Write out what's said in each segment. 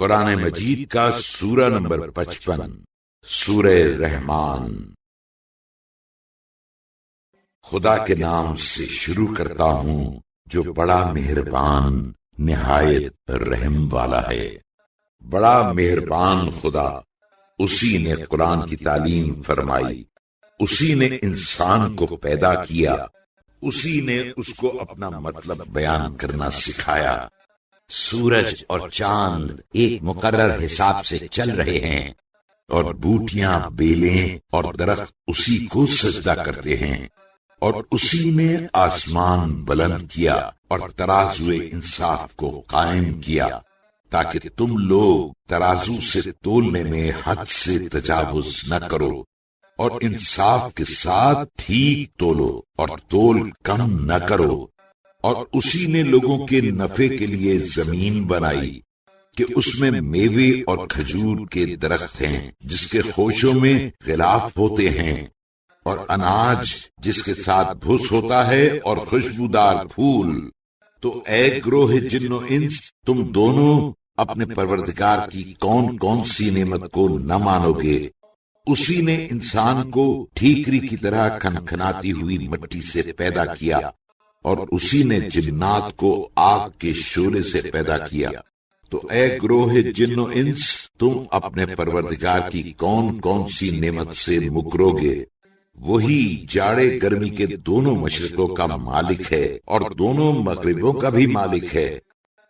قرآن مجید کا سورہ نمبر 55 سورہ رحمان۔ خدا کے نام سے شروع کرتا ہوں جو بڑا مہربان نہایت رحم والا ہے۔ بڑا مہربان خدا، اسی نے قرآن کی تعلیم فرمائی، اسی نے انسان کو پیدا کیا، اسی نے اس کو اپنا مطلب بیان کرنا سکھایا۔ سورج اور چاند ایک مقرر حساب سے چل رہے ہیں، اور بوٹیاں، بیلیں اور درخت اسی کو سجدہ کرتے ہیں، اور اسی نے آسمان بلند کیا اور ترازوئے انصاف کو قائم کیا تاکہ تم لوگ ترازو سے تولنے میں حد سے تجاوز نہ کرو، اور انصاف کے ساتھ ٹھیک تولو اور تول کم نہ کرو۔ اور اسی نے لوگوں کے نفع کے لیے زمین بنائی کہ اس میں میوے اور کھجور کے درخت ہیں جس کے خوشوں میں غلاف ہوتے ہیں، اور اناج جس کے ساتھ بھس ہوتا ہے، اور خوشبودار پھول۔ تو اے گروہ جن و انس، تم دونوں اپنے پروردگار کی کون کون سی نعمت کو نہ مانو گے؟ اسی نے انسان کو ٹھیکری کی طرح کھنکھناتی ہوئی مٹی سے پیدا کیا، اور اسی نے جنات کو آگ کے شعلے سے پیدا کیا۔ تو اے گروہ جن و انس، تم اپنے پروردگار کی کون کون سی نعمت سے مکرو گے؟ وہی جاڑے گرمی کے دونوں مشرقوں کا مالک ہے اور دونوں مغربوں کا بھی مالک ہے۔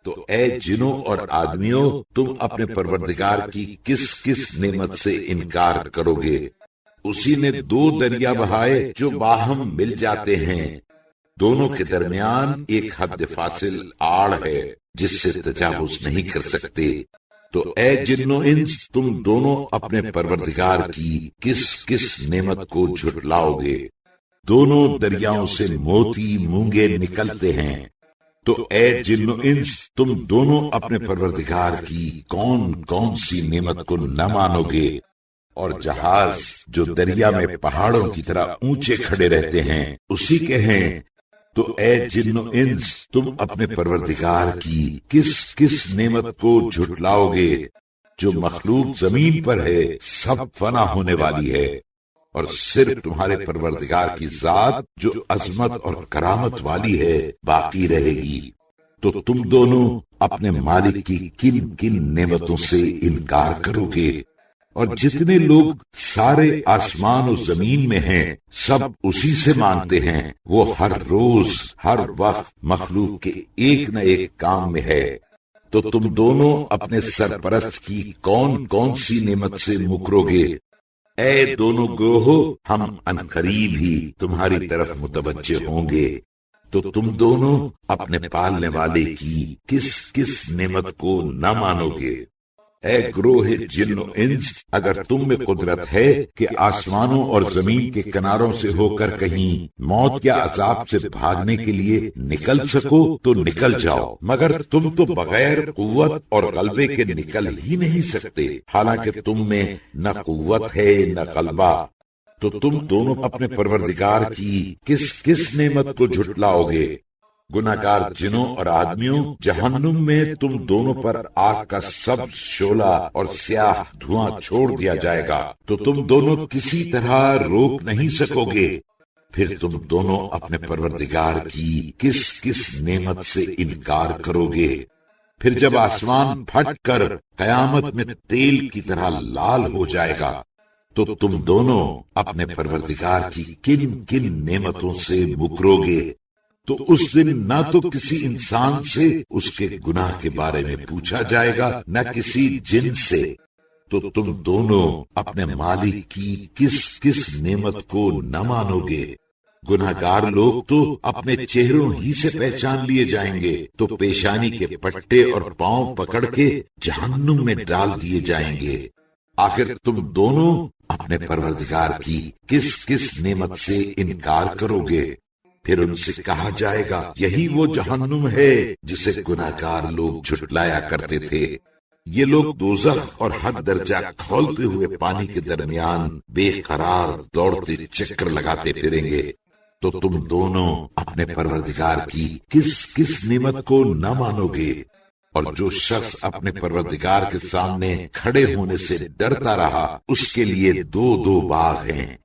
تو اے جنوں اور آدمیوں، تم اپنے پروردگار کی کس کس نعمت سے انکار کرو گے؟ اسی نے دو دریا بہائے جو باہم مل جاتے ہیں، دونوں کے درمیان ایک حد فاصل آڑ ہے جس سے تجاوز نہیں کر سکتے۔ تو اے جن و انس، تم دونوں اپنے پروردگار کی کس کس نعمت کو جھٹلاؤ گے؟ دونوں دریاؤں سے موتی مونگے نکلتے ہیں۔ تو اے جن و انس، تم دونوں اپنے پروردگار کی کون کون سی نعمت کو نہ مانو گے؟ اور جہاز جو دریا میں پہاڑوں کی طرح اونچے کھڑے رہتے ہیں اسی کے ہیں۔ تو اے جن و انس، تم اپنے پروردگار کی کس کس نعمت کو جھٹلاؤ گے؟ جو مخلوق زمین پر ہے سب فنا ہونے والی ہے، اور صرف تمہارے پروردگار کی ذات جو عظمت اور کرامت والی ہے باقی رہے گی۔ تو تم دونوں اپنے مالک کی کن کن نعمتوں سے انکار کرو گے؟ اور جتنے لوگ سارے آسمان و زمین میں ہیں سب اسی سے مانتے ہیں۔ وہ ہر روز ہر وقت مخلوق کے ایک نہ ایک کام میں ہے۔ تو تم دونوں اپنے سرپرست کی کون کون سی نعمت سے مکرو گے؟ اے دونوں گروہوں، ہم عنقریب ہی تمہاری طرف متوجہ ہوں گے۔ تو تم دونوں اپنے پالنے والے کی کس کس نعمت کو نہ مانو گے؟ اے گروہ جن و انس، اگر تم میں قدرت ہے کہ آسمانوں اور زمین کے کناروں سے ہو کر کہیں موت یا عذاب سے بھاگنے کے لیے نکل سکو تو نکل جاؤ، مگر تم تو بغیر قوت اور غلبے کے نکل ہی نہیں سکتے، حالانکہ تم میں نہ قوت ہے نہ غلبہ۔ تو تم دونوں اپنے پروردگار کی کس کس نعمت کو جھٹلاؤ گے؟ گناہگار جنوں اور آدمیوں، جہنم میں تم دونوں پر آگ کا سبز شعلہ اور سیاہ دھواں چھوڑ دیا جائے گا، تو تم دونوں کسی طرح روک نہیں سکو گے۔ پھر تم دونوں اپنے پروردگار کی کس کس نعمت سے انکار کرو گے؟ پھر جب آسمان پھٹ کر قیامت میں تیل کی طرح لال ہو جائے گا تو تم دونوں اپنے پروردگار کی کن کن نعمتوں سے مکرو گے؟ تو اس دن نہ تو کسی انسان سے اس کے گناہ کے بارے میں پوچھا جائے گا نہ کسی جن سے۔ تو تم دونوں اپنے مالک کی کس کس نعمت کو نہ مانو گے؟ گناہگار لوگ تو اپنے چہروں ہی سے پہچان لیے جائیں گے، تو پیشانی کے پٹے اور پاؤں پکڑ کے جہنم میں ڈال دیے جائیں گے۔ آخر تم دونوں اپنے پروردگار کی کس کس نعمت سے انکار کرو گے؟ پھر ان سے کہا جائے گا، یہی وہ جہنم ہے جسے گناہگار لوگ جھٹلایا کرتے تھے۔ یہ لوگ دوزخ اور حد درجہ کھولتے ہوئے پانی کے درمیان بے قرار دوڑتے چکر لگاتے پھریں گے۔ تو تم دونوں اپنے پروردگار کی کس کس نعمت کو نہ مانو گے؟ اور جو شخص اپنے پروردگار کے سامنے کھڑے ہونے سے ڈرتا رہا اس کے لیے دو دو باغ ہیں،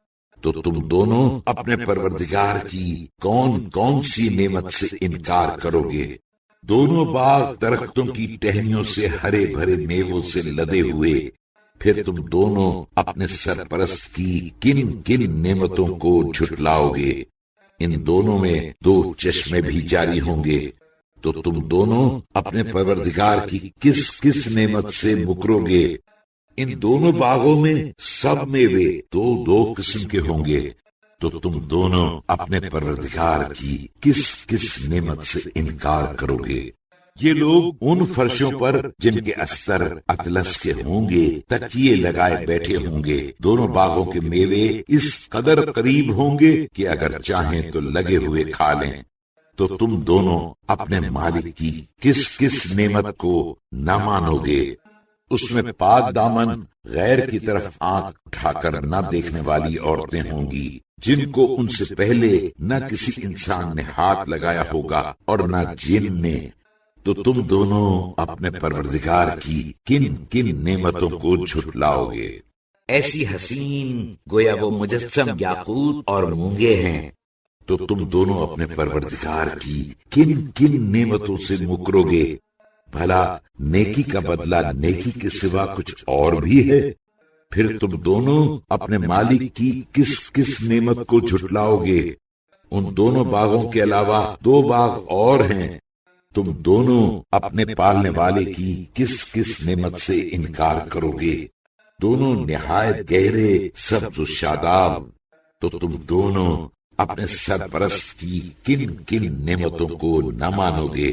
تو تم دونوں اپنے پروردگار کی کون کون سی نعمت سے انکار کرو گے؟ دونوں باغ درختوں کی ٹہنیوں سے ہرے بھرے میووں سے لدے ہوئے، پھر تم دونوں اپنے سرپرست کی کن کن نعمتوں کو جھٹلاؤ گے؟ ان دونوں میں دو چشمے بھی جاری ہوں گے، تو تم دونوں اپنے پروردگار کی کس کس نعمت سے مکرو گے؟ ان دونوں باغوں میں سب میوے دو دو قسم کے ہوں گے، تو تم دونوں اپنے پروردگار کی کس کس نعمت سے انکار کرو گے؟ یہ لوگ ان فرشوں پر جن کے استر اطلس کے ہوں گے تکیے لگائے بیٹھے ہوں گے، دونوں باغوں کے میوے اس قدر قریب ہوں گے کہ اگر چاہیں تو لگے ہوئے کھا لیں۔ تو تم دونوں اپنے مالک کی کس کس نعمت کو نہ مانو گے؟ اس میں پاک دامن غیر کی طرف آنکھ اٹھا کر نہ دیکھنے والی عورتیں ہوں گی، جن کو ان سے پہلے نہ کسی انسان نے ہاتھ لگایا ہوگا اور نہ جن نے۔ تو تم دونوں اپنے پروردگار کی کن کن نعمتوں کو جھٹلاؤ گے؟ ایسی حسین گویا وہ مجسم یاقوت اور مونگے ہیں۔ تو تم دونوں اپنے پروردگار کی کن کن نعمتوں سے مکرو گے؟ بھلا نیکی کا بدلہ نیکی کے سوا کچھ اور بھی ہے؟ پھر تم دونوں اپنے مالک کی کس کس نعمت کو جھٹلاؤ گے؟ ان دونوں باغوں کے علاوہ دو باغ اور ہیں، تم دونوں اپنے پالنے والے کی کس کس نعمت سے انکار کرو گے؟ دونوں نہایت گہرے سبز و شاداب، تو تم دونوں اپنے سرپرست کی کن کن نعمتوں کو نہ مانو گے؟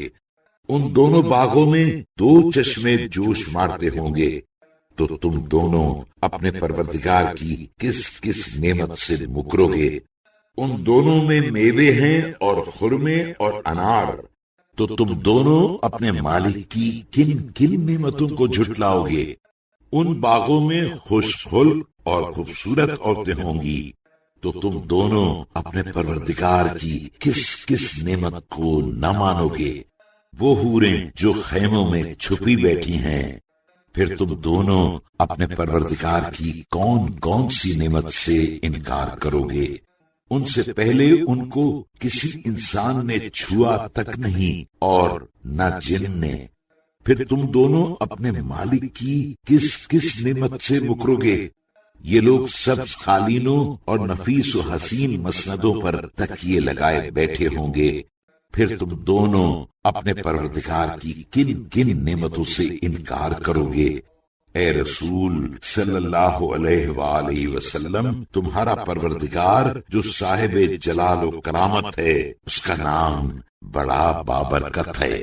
ان دونوں باغوں میں دو چشمے جوش مارتے ہوں گے، تو تم دونوں اپنے پروردگار کی کس کس نعمت سے مکرو گے؟ ان دونوں میں میوے ہیں اور خرمے اور انار، تو تم دونوں اپنے مالک کی کن کن نعمتوں کو جھٹلاؤ گے؟ ان باغوں میں خوش خلق اور خوبصورت عورتیں ہوں گی، تو تم دونوں اپنے پروردگار کی کس کس نعمت کو نہ مانو گے؟ وہ حوریں جو خیموں میں چھپی بیٹھی ہیں، پھر تم دونوں اپنے پروردگار کی کون کون سی نعمت سے انکار کرو گے؟ ان سے پہلے ان کو کسی انسان نے چھوا تک نہیں اور نہ جن نے، پھر تم دونوں اپنے مالک کی کس کس نعمت سے مکرو گے؟ یہ لوگ سبز قالینوں اور نفیس و حسین مسندوں پر تکیے لگائے بیٹھے ہوں گے، پھر تم دونوں اپنے پروردگار کی کن کن نعمتوں سے انکار کرو گے؟ اے رسول صلی اللہ علیہ وآلہ وسلم، تمہارا پروردگار جو صاحب جلال و کرامت ہے، اس کا نام بڑا بابرکت ہے۔